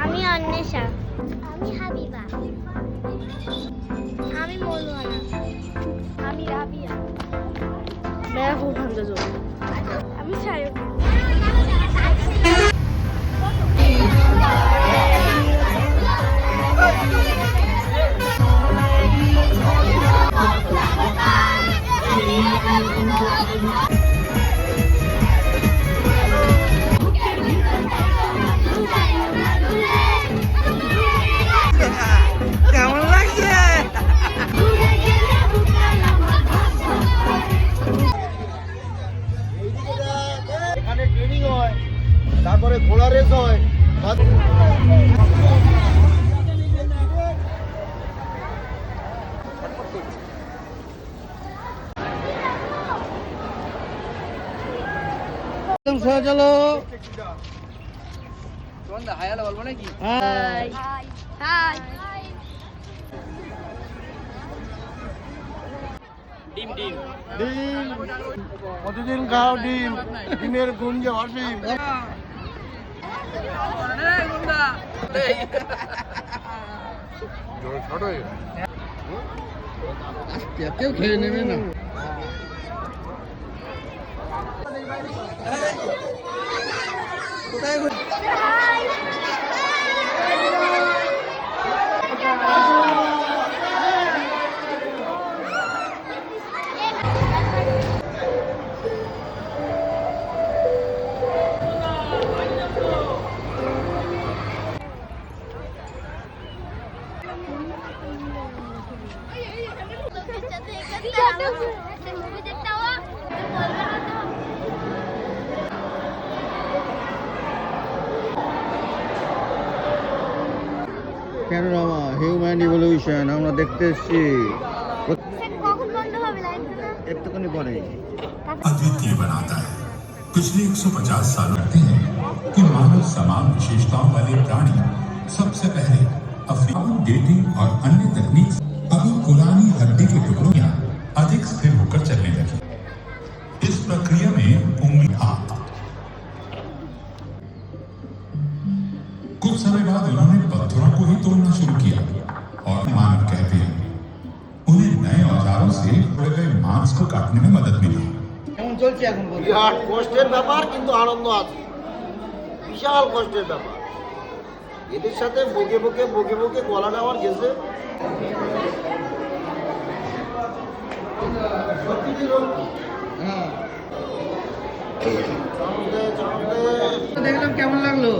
আমি অন্বেষা। আমি হাবিবা। আমি মৌলুয়ানা। আমি রাবিয়া। मैं हूँ हमजा जो। আমি সায়ক। কেমন লাগছে? এখানে ট্রেনিং হয়, তারপরে ঘোড়া রেস হয়। চলো হাই হাই। ডিম প্রতিদিন খাও ডিম, ডিমের ঘুম যে অসীম। কেউ খেয়ে নেবে না। প্যানোরামা হিউম্যান ইভলিউশন আমরা দেখতে এসেছি। কখন বন্ধ হবে লাইটটা? একটুখানি পরে। अद्वितीय बनाता है। पिछले 150 साल कहते हैं कि मानव समान विशेषताओं वाले प्राणी सबसे पहले अफ्रीका डेटिंग और अन्य तकनीक अभी पुरानी हड्डी के टुकड़ों अधिक स्थिर होकर चलने लगी। इस प्रक्रिया में उंगली हाथ। कुछ समय बाद उन्होंने पत्थरों को ही तोड़ना शुरू किया और मानव कहते हैं उन्हें नए औजारों से उड़ गए मांस को काटने में मदद मिली। কেমন চলছে এখন বলো? বিরাট কষ্টের ব্যাপার, কিন্তু আনন্দ আছে। বিশাল কষ্টের ব্যাপার। এদের সাথে বকে বকে গলাটা আমার গেছে। হ্যাঁ দেখলাম, কেমন লাগলো?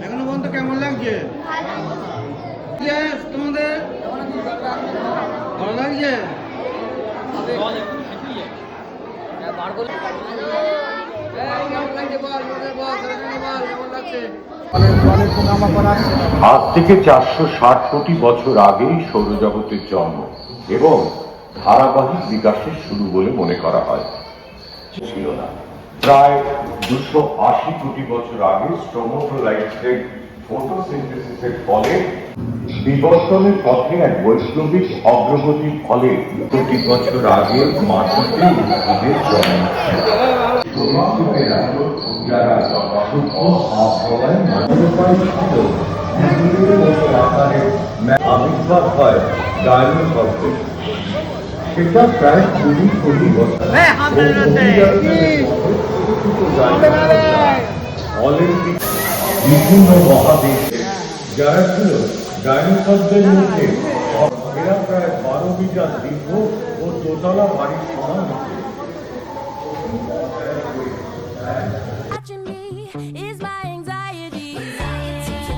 এখনো পর্যন্ত কেমন লাগছে? Yes, তোমাদের ভালো লাগছে? আজ থেকে 460 কোটি বছর আগেই সৌরজগতের জন্ম এবং ধারাবাহিক বিকাশের শুরু বলে মনে করা হয়। ছিল না। প্রায় 280 কোটি বছর আগে স্ট্রোমোটোলাইটসের ফটোসিনথেসিসের ফলে বিবর্তনের পথে এক বৈপ্লবিক অগ্রগতির ফলে কোটি বছর আগে মাটিতে উদ্ভিদের জন্ম। যারা সূক্ষ্ম অপ্রলয় মানবতায় ছিল আবির্ভাব হয় ডায়নোসরদের। সেটা প্রায় 20 কোটি বছর অলিম্পিক বিভিন্ন মহাদেশে যারা ছিল ডায়নোসরদের মধ্যে এরা প্রায় 12 মিটার দীর্ঘ ও দোতলা বাড়ির সমান হতো। Watching me is my anxiety. It's my anxiety.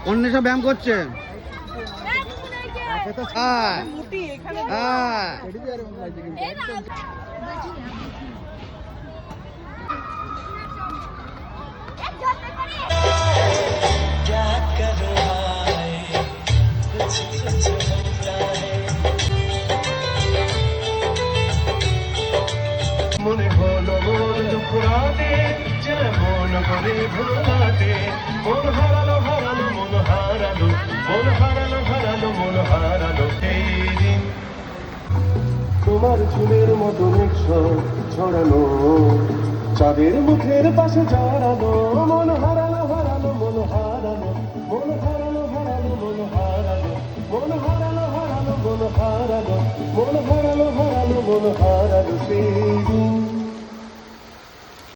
অন্য সব ব্যায়াম করছে হ্যাঁ হ্যাঁ মনে হলো মন দুপুরাতে যেমন করে ভোলাতে মন হারালো হারালো মন হারালো মন হারালো হারালো মন হারালো সেই দিন তোমার চুলের মতো মেঘ ছড়ানো চাঁদের মুখের পাশে জড়ানো মন হারালো হারালো মন হারালো মন হারালো হারালো মন হারালো মন হারালো হারালো মন হারালো মন হারালো হারালো মন হারালো সেই দিন